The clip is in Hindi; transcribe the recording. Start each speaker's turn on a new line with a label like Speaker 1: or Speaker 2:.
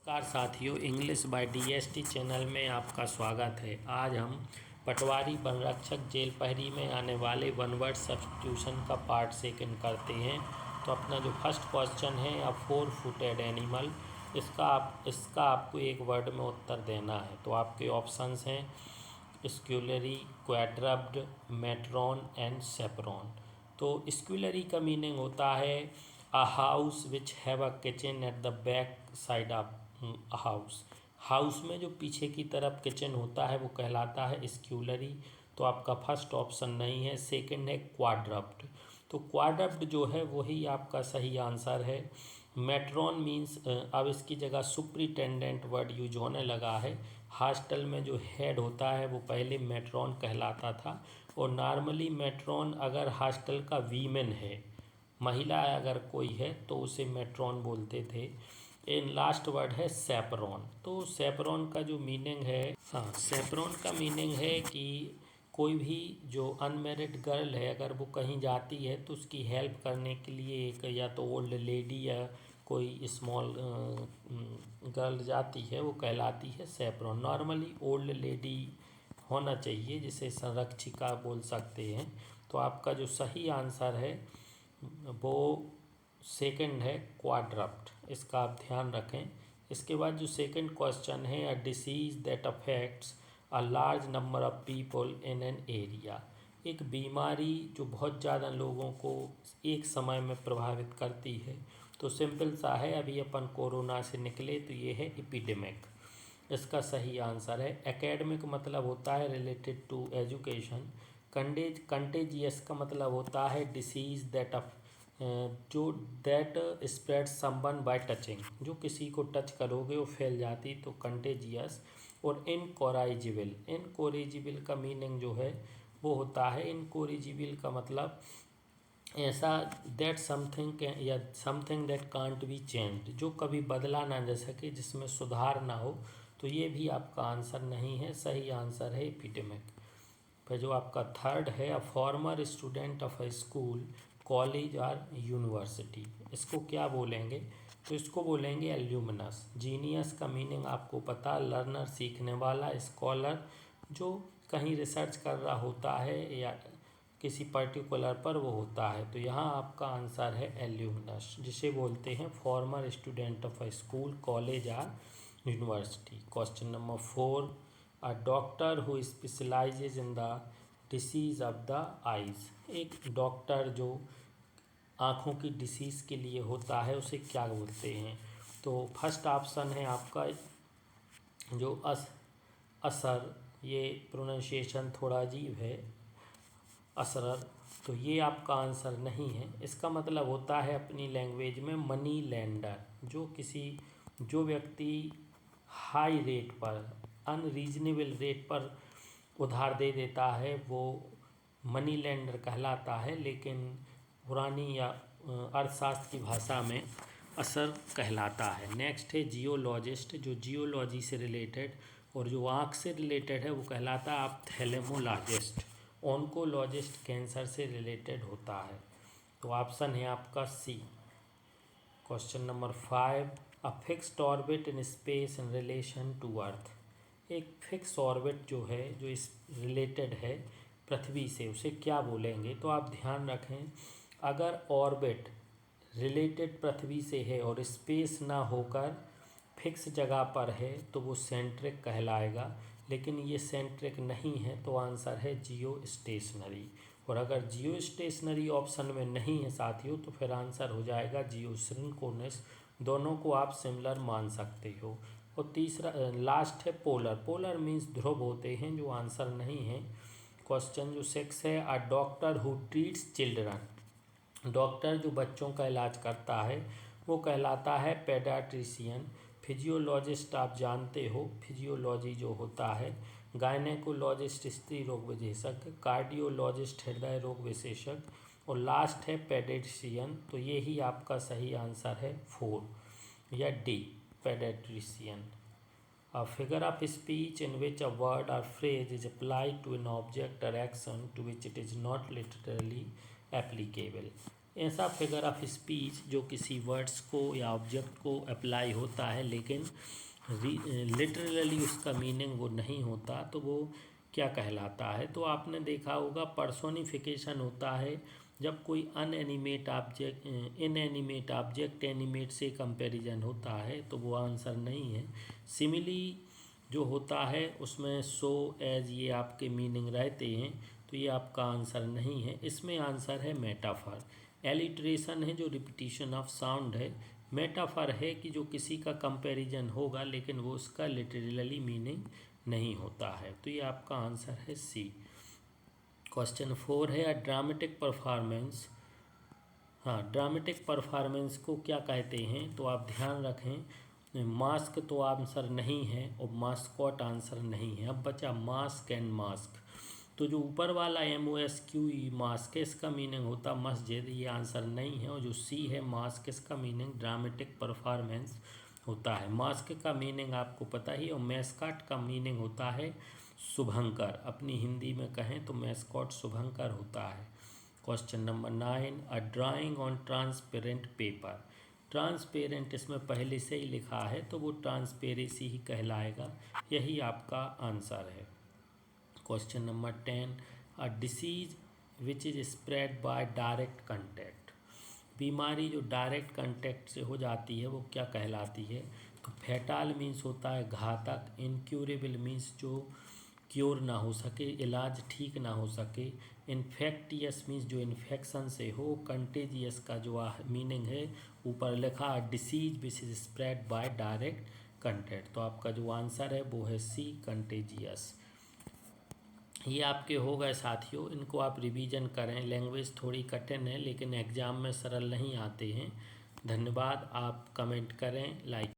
Speaker 1: नमस्कार साथियों, इंग्लिश बाय डीएसटी चैनल में आपका स्वागत है। आज हम पटवारी वनरक्षक जेल पहरी में आने वाले वन वर्ड सब्स्टिट्यूशन का पार्ट सेकंड करते हैं। तो अपना जो फर्स्ट क्वेश्चन है, अ फोर फुटेड एनिमल, इसका आपको एक वर्ड में उत्तर देना है। तो आपके ऑप्शंस हैं स्क्यूलरी, क्वाड्रप्ड, मेट्रॉन एंड सेपरॉन। तो स्क्यूलरी का मीनिंग होता है a house which have a kitchen at the back side of house. House में जो पीछे की तरफ किचन होता है वो कहलाता है स्क्यूलरी। तो आपका फर्स्ट ऑप्शन नहीं है। सेकंड है क्वाड्रप्ड। तो क्वाड्रप्ड जो है वही आपका सही आंसर है। मेट्रॉन मीन्स अब इसकी जगह सुप्रिटेंडेंट वर्ड यूज होने लगा है। हॉस्टल में जो हेड होता है वो पहले मेट्रॉन कहलाता था, और नॉर्मली मेट्रॉन अगर हॉस्टल का वीमेन है, महिला अगर कोई है, तो उसे मेट्रॉन बोलते थे। इन लास्ट वर्ड है सेपरॉन। तो सेपरॉन का जो मीनिंग है, हाँ, सेपरॉन का मीनिंग है कि कोई भी जो अनमेरिड गर्ल है, अगर वो कहीं जाती है तो उसकी हेल्प करने के लिए एक या तो ओल्ड लेडी या कोई स्मॉल गर्ल जाती है, वो कहलाती है सेपरॉन। नॉर्मली ओल्ड लेडी होना चाहिए, जिसे संरक्षिका बोल सकते हैं। तो आपका जो सही आंसर है वो सेकंड है क्वाड्रप्ट। इसका आप ध्यान रखें। इसके बाद जो सेकंड क्वेश्चन है, a disease that affects a large number of people in an area. एक बीमारी जो बहुत ज़्यादा लोगों को एक समय में प्रभावित करती है। तो सिंपल सा है, अभी अपन कोरोना से निकले तो ये है एपिडेमिक। इसका सही आंसर है। एकेडमिक मतलब होता है रिलेटेड टू एजुकेशन। कंटेजियस का मतलब होता है डिसीज दैट जो that spread someone bye touching, जो किसी को टच करोगे वो फैल जाती, तो कंटेजियस। और इनकोरिजिबल का मीनिंग जो है वो होता है, इनकोरिजिबल का मतलब ऐसा दैट समथिंग या something that can't be changed, जो कभी बदला ना जा सके, जिसमें सुधार ना हो। तो ये भी आपका आंसर नहीं है। सही आंसर है एपिडेमिक। फिर जो आपका थर्ड है, a former student of a school, college और यूनिवर्सिटी, इसको क्या बोलेंगे? तो इसको बोलेंगे एल्यूमिनस। जीनियस का मीनिंग आपको पता, लर्नर सीखने वाला, स्कॉलर जो कहीं रिसर्च कर रहा होता है या किसी पर्टिकुलर पर वो होता है। तो यहाँ आपका आंसर है एल्यूमिनस, जिसे बोलते हैं former student of a school, college और university. Question number 4, a doctor who specialises in the disease of the eyes. एक डॉक्टर जो आँखों की डिसीज़ के लिए होता है उसे क्या बोलते हैं? तो फर्स्ट ऑप्शन है आपका जो असर, ये प्रोनाउंसिएशन थोड़ा अजीब है, असरर। तो ये आपका आंसर नहीं है। इसका मतलब होता है अपनी लैंग्वेज में मनी लेंडर, जो व्यक्ति हाई रेट पर, अनरीजनेबल रेट पर उधार दे देता है, वो मनी लेंडर कहलाता है। लेकिन पुरानी या अर्थशास्त्र की भाषा में असर कहलाता है। नेक्स्ट है जियोलॉजिस्ट, जो जियोलॉजी से रिलेटेड और जो आँख से रिलेटेड है वो कहलाता है ऑप्थेल्मोलॉजिस्ट। ऑन्कोलॉजिस्ट कैंसर से रिलेटेड होता है। तो ऑप्शन है आपका C. Question number 5, a fixed orbit in space in relation to earth. एक फिक्स ऑर्बिट जो है, जो इस रिलेटेड है पृथ्वी से, उसे क्या बोलेंगे? तो आप ध्यान रखें, अगर ऑर्बिट रिलेटेड पृथ्वी से है और स्पेस ना होकर फिक्स जगह पर है तो वो सेंट्रिक कहलाएगा। लेकिन ये सेंट्रिक नहीं है, तो आंसर है जियो स्टेशनरी। और अगर जियो स्टेशनरी ऑप्शन में नहीं है साथियों, तो फिर आंसर हो जाएगा जियो सिंक्रोनस। दोनों को आप सिमिलर मान सकते हो। और तीसरा लास्ट है पोलर। पोलर मीन्स ध्रुव होते हैं, जो आंसर नहीं है। क्वेश्चन जो 6 है, अ doctor who treats children. Doctor जो बच्चों का इलाज करता है वो कहलाता है पेडियाट्रिशियन। फिजियोलॉजिस्ट आप जानते हो, फिजियोलॉजी जो होता है। गायनेकोलॉजिस्ट स्त्री रोग विशेषज्ञ, कार्डियोलॉजिस्ट हृदय रोग विशेषज्ञ, और लास्ट है पेडियाट्रिशियन। तो ये ही आपका सही आंसर है 4 या D, paediatrician. A figure of speech in which a word or phrase is applied to an object or action to which it is not literally applicable. ऐसा फिगर ऑफ स्पीच जो किसी वर्ड्स को या ऑब्जेक्ट को अप्लाई होता है लेकिन लिटरली उसका मीनिंग वो नहीं होता, तो वो क्या कहलाता है? तो आपने देखा होगा पर्सोनिफिकेशन होता है जब कोई इनएनिमेट ऑब्जेक्ट एनिमेट से कंपैरिजन होता है, तो वो आंसर नहीं है। सिमिली जो होता है उसमें सो एज ये आपके मीनिंग रहते हैं, तो ये आपका आंसर नहीं है। इसमें आंसर है मेटाफर। एलिट्रेशन है जो रिपीटिशन ऑफ साउंड है। मेटाफर है कि जो किसी का कंपैरिजन होगा लेकिन वो उसका लिटरली मीनिंग नहीं होता है, तो ये आपका आंसर है सी। क्वेश्चन 4 है अ ड्रामेटिक परफॉर्मेंस। हाँ, ड्रामेटिक परफॉर्मेंस को क्या कहते हैं? तो आप ध्यान रखें, मास्क तो आंसर नहीं है और मास्कॉट आंसर नहीं है। अब बचा मास्क एंड मास्क। तो जो ऊपर वाला MOSQE मास्क है, इसका मीनिंग होता मस्जिद, ये आंसर नहीं है। और जो सी है मास्क, इसका मीनिंग ड्रामेटिक परफॉर्मेंस होता है। मास्क का मीनिंग आपको पता ही, और मैस्कॉट का मीनिंग होता है शुभंकर। अपनी हिंदी में कहें तो मैस्कॉट शुभंकर होता है। Question number 9 a drawing on transparent paper. Transparent इसमें पहले से ही लिखा है तो वो ट्रांसपेरेंसी ही कहलाएगा, यही आपका आंसर है। Question number 10 a disease which is spread by direct contact. बीमारी जो डायरेक्ट कंटैक्ट से हो जाती है वो क्या कहलाती है? तो फैटाल मीन्स होता है घातक। इनक्यूरेबल मीन्स जो क्योर ना हो सके, इलाज ठीक ना हो सके। इन्फेक्टियस मीन्स जो इन्फेक्शन से हो। कंटेजियस का जो मीनिंग है ऊपर लिखा disease which is spread by direct contact, तो आपका जो आंसर है वो है सी, कंटेजियस। ये आपके हो गए साथियों, इनको आप रिवीजन करें। लैंग्वेज थोड़ी कठिन है लेकिन एग्ज़ाम में सरल नहीं आते हैं। धन्यवाद। आप कमेंट करें, लाइक